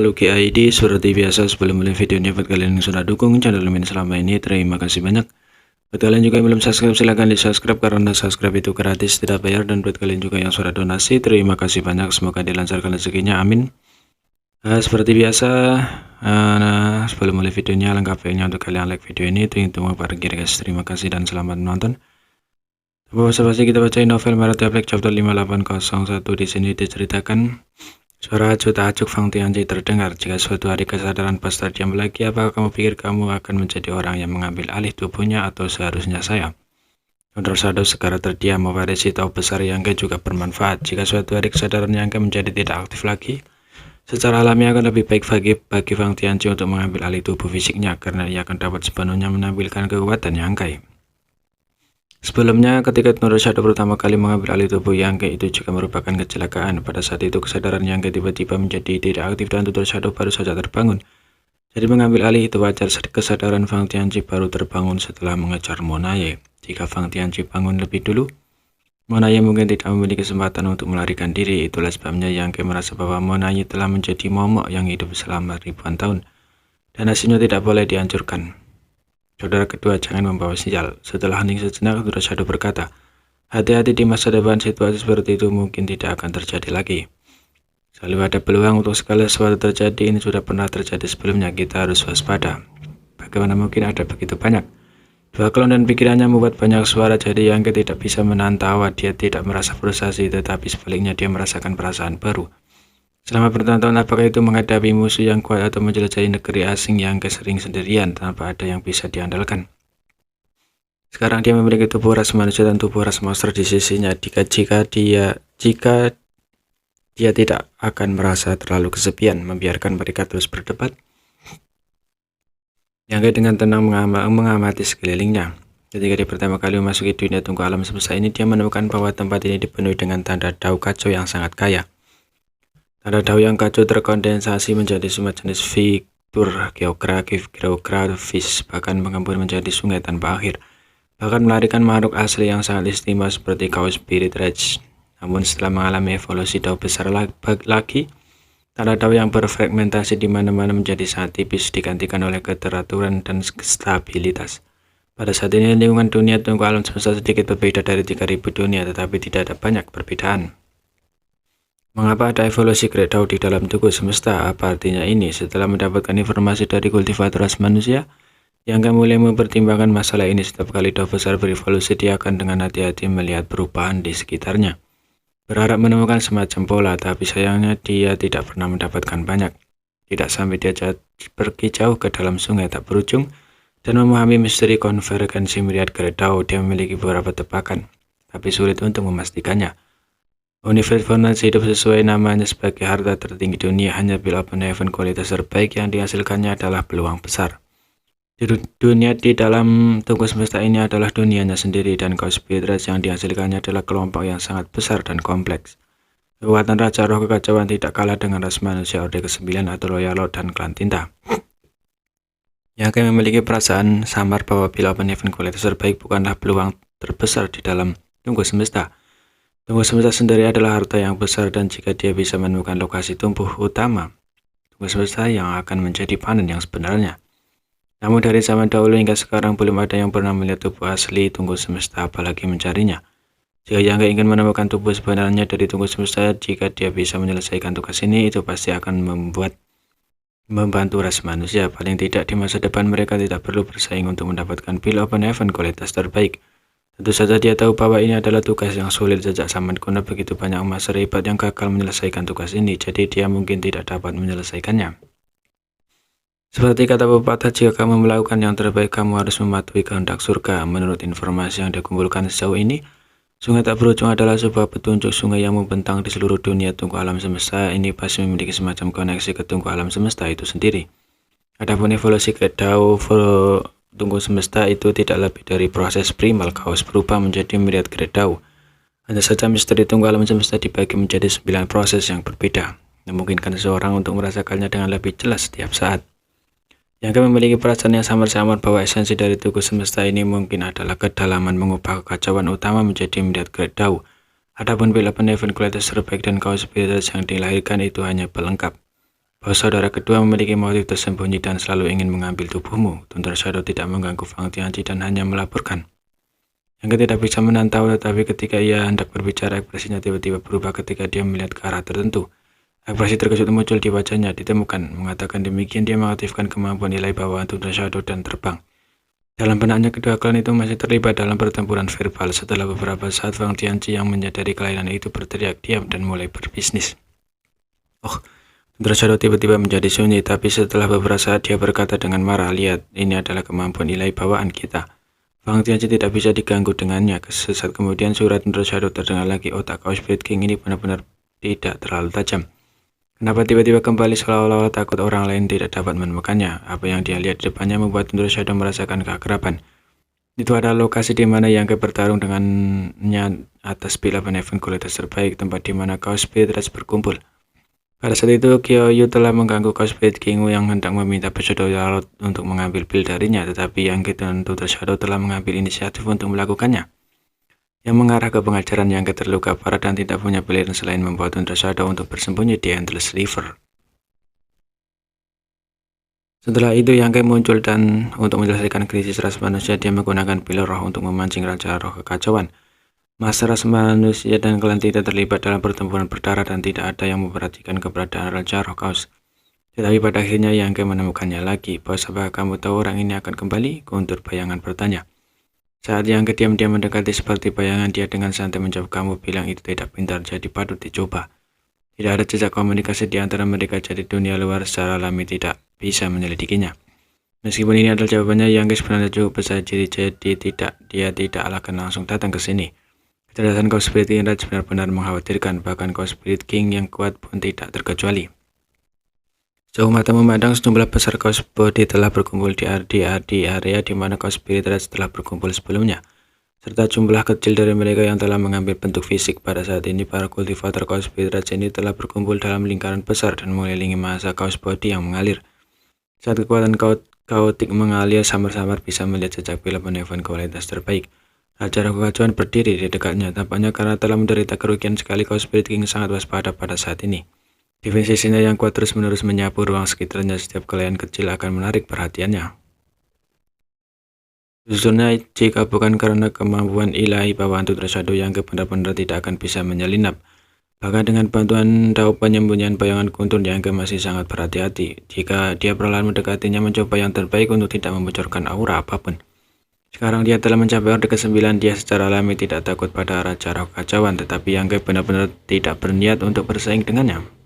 Halo KID, seperti biasa sebelum mulai videonya buat kalian yang sudah dukung channel ini selama ini, terima kasih banyak. Buat kalian juga yang belum subscribe, silahkan di subscribe karena subscribe itu gratis, tidak bayar. Dan buat kalian juga yang sudah donasi, terima kasih banyak, semoga dilancarkan rezekinya, amin. Seperti biasa, sebelum mulai videonya, alangkah baiknya untuk kalian like video ini, tunggu parkir guys. Terima kasih dan selamat menonton. Basa-basi kita bacain novel Merah Teplek chapter 5801. Di sini diceritakan suara acuh tak acuh Fang Tianzi terdengar. Jika suatu hari kesadaran pas terdiam lagi, apakah kamu pikir kamu akan menjadi orang yang mengambil alih tubuhnya atau seharusnya saya? Saudara Shadow segera terdiam, mewarisi tahu besar Yangke juga bermanfaat. Jika suatu hari kesadaran Yangke menjadi tidak aktif lagi, secara alami akan lebih baik bagi Fang Tianzi untuk mengambil alih tubuh fisiknya, karena ia akan dapat sepenuhnya menampilkan kekuatan Yangke. Sebelumnya, ketika Saudara Shadow pertama kali mengambil alih tubuh Yangke, itu juga merupakan kecelakaan. Pada saat itu kesadaran Yangke tiba-tiba menjadi tidak aktif dan Saudara Shadow baru saja terbangun. Jadi mengambil alih itu wajar. Kesadaran Fang Tianzi baru terbangun setelah mengejar Monaye. Jika Fang Tianzi bangun lebih dulu, Monaye mungkin tidak memiliki kesempatan untuk melarikan diri. Itulah sebabnya Yangke merasa bahwa Monaye telah menjadi momok yang hidup selama ribuan tahun, dan hasilnya tidak boleh dihancurkan. Saudara kedua, jangan membawa sial. Setelah hening sejenak, Saudara Shadow berkata, hati-hati, di masa depan situasi seperti itu mungkin tidak akan terjadi lagi. Selalu ada peluang untuk segala sesuatu terjadi. Ini sudah pernah terjadi sebelumnya. Kita harus waspada. Bagaimana mungkin ada begitu banyak? Dua klon dan pikirannya membuat banyak suara, jadi Yangke tidak bisa menahan tawa. Dia tidak merasa frustasi, tetapi sebaliknya dia merasakan perasaan baru. Selama bertahun-tahun, apakah itu menghadapi musuh yang kuat atau menjelajahi negeri asing yang sering sendirian tanpa ada yang bisa diandalkan? Sekarang dia memiliki tubuh ras manusia dan tubuh ras monster di sisinya. Jika dia tidak akan merasa terlalu kesepian, membiarkan mereka terus berdebat. Yangke dengan tenang mengamati sekelilingnya. Ketika dia pertama kali memasuki dunia tunggu alam semesta ini, dia menemukan bahwa tempat ini dipenuhi dengan tanda dao kacau yang sangat kaya. Tanda dao yang kacau terkondensasi menjadi semua jenis fitur geografis, bahkan mengembun menjadi sungai tanpa akhir, bahkan melarikan makhluk asli yang sangat istimewa seperti Chaos Spirit Rage. Namun setelah mengalami evolusi dao besar lagi, tanda dao yang berfragmentasi di mana-mana menjadi sangat tipis, digantikan oleh keteraturan dan stabilitas. Pada saat ini lingkungan dunia tunggu alam semesta sedikit berbeda dari 3000 dunia, tetapi tidak ada banyak perbedaan. Mengapa ada evolusi Great Dao di dalam tubuh semesta? Apa artinya ini? Setelah mendapatkan informasi dari kultivator ras manusia, Yangke mulai mempertimbangkan masalah ini. Setiap kali dao besar berevolusi, dia akan dengan hati-hati melihat perubahan di sekitarnya, berharap menemukan semacam pola, tapi sayangnya dia tidak pernah mendapatkan banyak. Tidak sampai dia pergi jauh ke dalam sungai tak berujung dan memahami misteri konvergensi myriad Great Dao. Dia memiliki beberapa tebakan, tapi sulit untuk memastikannya. Universe hidup sesuai namanya sebagai harta tertinggi dunia. Hanya Bill Open Heaven, kualitas terbaik yang dihasilkannya adalah peluang besar. Dunia di dalam tunggu semesta ini adalah dunianya sendiri, dan Chaos Spirit Rage yang dihasilkannya adalah kelompok yang sangat besar dan kompleks. Kekuatan Raja Roh Kekacauan tidak kalah dengan ras manusia Orde ke-9 atau Royal Lord dan Klan Tinta. Yang memiliki perasaan samar bahwa Bill Open Heaven, kualitas terbaik, bukanlah peluang terbesar di dalam tunggu semesta. Tunggu semesta sendiri adalah harta yang besar, dan jika dia bisa menemukan lokasi tumbuh utama tunggu semesta yang akan menjadi panen yang sebenarnya. Namun dari zaman dahulu hingga sekarang belum ada yang pernah melihat tubuh asli tunggu semesta, apalagi mencarinya. Jika Yangke ingin menemukan tubuh sebenarnya dari tunggu semesta, jika dia bisa menyelesaikan tugas ini, itu pasti akan membantu ras manusia. Paling tidak di masa depan mereka tidak perlu bersaing untuk mendapatkan Bill Open Heaven, kualitas terbaik. Tentu saja dia tahu bahwa ini adalah tugas yang sulit. Sejak zaman kuno begitu banyak master hebat yang gagal menyelesaikan tugas ini, jadi dia mungkin tidak dapat menyelesaikannya. Seperti kata pepatah, jika kamu melakukan yang terbaik, kamu harus mematuhi kehendak surga. Menurut informasi yang dikumpulkan sejauh ini, sungai tak berujung adalah sebuah petunjuk sungai yang membentang di seluruh dunia tunggu alam semesta. Ini pasti memiliki semacam koneksi ke tunggu alam semesta itu sendiri. Adapun evolusi Great Dao tunggu semesta itu tidak lebih dari proses primal chaos berubah menjadi myriad Great Dao. Hanya saja misteri tunggu alam semesta dibagi menjadi 9 proses yang berbeda, memungkinkan seseorang untuk merasakannya dengan lebih jelas setiap saat. Yang memiliki perasaan yang samar-samar bahwa esensi dari tunggu semesta ini mungkin adalah kedalaman mengubah kekacauan utama menjadi myriad Great Dao. Adapun Bill Open Heaven, kualitas terbaik, dan Chaos Spirit yang dilahirkan itu hanya pelengkap. bahwa saudara kedua memiliki motif tersembunyi dan selalu ingin mengambil tubuhmu. Thunder Shadow tidak mengganggu Fang Tianqi dan hanya melaporkan. Yang tidak bisa menantau, tetapi ketika ia hendak berbicara, ekspresinya tiba-tiba berubah ketika dia melihat ke arah tertentu. Ekspresi terkejut muncul di wajahnya. Ditemukan. Mengatakan demikian, dia mengaktifkan kemampuan nilai bawaan Thunder Shadow dan terbang. Dalam benaknya, kedua klan itu masih terlibat dalam pertempuran verbal. Setelah beberapa saat, Fang Tianqi yang menyadari kelainan itu berteriak diam dan mulai berbisnis. Oh, Thunder Shadow tiba-tiba menjadi sunyi, tapi setelah beberapa saat dia berkata dengan marah, lihat, ini adalah kemampuan nilai bawaan kita. Fang Tianqi tidak bisa diganggu dengannya. Sesaat kemudian suara Thunder Shadow terdengar lagi. Otak Chaos Spirit King ini benar-benar tidak terlalu tajam. Kenapa tiba-tiba kembali seolah-olah takut orang lain tidak dapat menemukannya? Apa yang dia lihat di depannya membuat Thunder Shadow merasakan keakraban. Itu adalah lokasi di mana Yang bertarung dengannya atas pilar event kualitas terbaik, tempat di mana Chaos Spirit Rage berkumpul. Pada saat itu, Kyoyu telah mengganggu Chaos Spirit King yang hendak meminta Shadow Lord untuk mengambil pil darinya, tetapi Yang dan Thunder Shadow telah mengambil inisiatif untuk melakukannya. Yang mengarah ke pengajaran Yang terluka parah dan tidak punya pilihan selain membawa Thunder Shadow untuk bersembunyi di Endless River. Setelah itu Yang muncul dan untuk menyelesaikan krisis ras manusia, dia menggunakan pil roh untuk memancing Raja Roh kekacauan. Masa ras manusia dan klan tidak terlibat dalam pertempuran berdarah dan tidak ada yang memperhatikan keberadaan Raja Roh Chaos. Tetapi pada akhirnya Yang menemukannya lagi. Bos, apakah kamu tahu orang ini akan kembali? Guntur bayangan bertanya. Saat Yang diam-diam mendekati seperti bayangan, dia dengan santai menjawab, kamu bilang itu tidak pintar, jadi patut dicoba. Tidak ada jejak komunikasi di antara mereka, jadi dunia luar secara alami tidak bisa menyelidikinya. Meskipun ini adalah jawabannya, Yang sebenarnya cukup besar diri, jadi dia tidak akan langsung datang ke sini. Kecerdasan Chaos Spirit King Rage benar-benar mengkhawatirkan, bahkan Chaos Spirit King yang kuat pun tidak terkecuali. Sejauh mata memandang, sejumlah besar Chaos Body telah berkumpul di area di mana Chaos Spirit Rage telah berkumpul sebelumnya, serta jumlah kecil dari mereka yang telah mengambil bentuk fisik. Pada saat ini, para kultivator Chaos Spirit Rage ini telah berkumpul dalam lingkaran besar dan mengelilingi massa Chaos Body yang mengalir. Saat kekuatan kaotik mengalir, samar-samar bisa melihat jejak pil event kualitas terbaik. Raja Roh Kekacauan berdiri di dekatnya. Tampaknya karena telah menderita kerugian sekali, Chaos Spirit King sangat waspada pada saat ini. Defensinya yang kuat terus-menerus menyapu ruang sekitarnya. Setiap kelainan kecil akan menarik perhatiannya. Sejujurnya, jika bukan karena kemampuan ilahi bawaan Thunder Shadow, Yang benar-benar tidak akan bisa menyelinap. Bahkan dengan bantuan Dao penyembunyian bayangan guntur, Yang masih sangat berhati-hati. Jika dia perlahan mendekatinya, mencoba yang terbaik untuk tidak membocorkan aura apapun. Sekarang dia telah mencapai orde ke-9, dia secara alami tidak takut pada Raja Roh Kekacauan, tetapi Yang benar-benar tidak berniat untuk bersaing dengannya.